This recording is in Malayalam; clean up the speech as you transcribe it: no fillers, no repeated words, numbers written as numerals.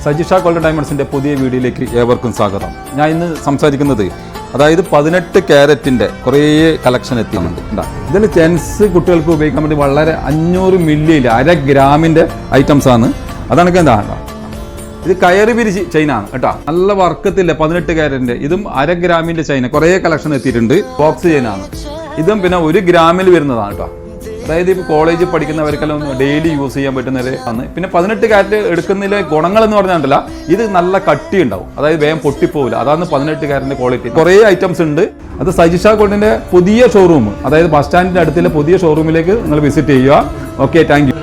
സജിഷ ഗോൾഡൻ ഡയമണ്ട്സിൻ്റെ പുതിയ വീഡിയോയിലേക്ക് ഏവർക്കും സ്വാഗതം. ഞാൻ ഇന്ന് സംസാരിക്കുന്നത് അതായത് 18 ക്യാരറ്റിൻ്റെ കുറേ കളക്ഷൻ എത്തിയിട്ടുണ്ട്. ഇതിൽ ജെൻസ് കുട്ടികൾക്ക് ഉപയോഗിക്കാൻ വേണ്ടി വളരെ 500 മില്ലിയിൽ 1/2 ഗ്രാമിൻ്റെ ഐറ്റംസ് ആണ്. അതാണ് എന്താ ഇത് കയറി പിരിച്ച് ചെയിനാണ് കേട്ടോ. നല്ല വർക്കത്തില്ല 18 ക്യാരറ്റിൻ്റെ. ഇതും 1/2 ഗ്രാമിൻ്റെ ചെയിൻ കുറേ കളക്ഷൻ എത്തിയിട്ടുണ്ട്. ബോക്സ് ചെയിനാണ് ഇതും. പിന്നെ 1 ഗ്രാമിൽ വരുന്നതാണ് കേട്ടോ. അതായത് ഇപ്പോൾ കോളേജിൽ പഠിക്കുന്നവർക്കെല്ലാം ഡെയിലി യൂസ് ചെയ്യാൻ പറ്റുന്നത് ആണ്. പിന്നെ 18 ക്യാരറ്റ് എടുക്കുന്നതിലെ ഗുണങ്ങൾ എന്ന് പറഞ്ഞാൽ ഇത് നല്ല കട്ടി ഉണ്ടാവും, അതായത് വേഗം പൊട്ടിപ്പോവില്ല. അതാണ് 18 ക്യാരറ്റിന്റെ ക്വാളിറ്റി. കുറേ ഐറ്റംസ് ഉണ്ട്. അത് സജിഷ ഗോൾഡിന്റെ പുതിയ ഷോറൂം, അതായത് ബസ് സ്റ്റാൻഡിന്റെ അടുത്തുള്ള പുതിയ ഷോറൂമിലേക്ക് നിങ്ങൾ വിസിറ്റ് ചെയ്യുക. Okay, thank you.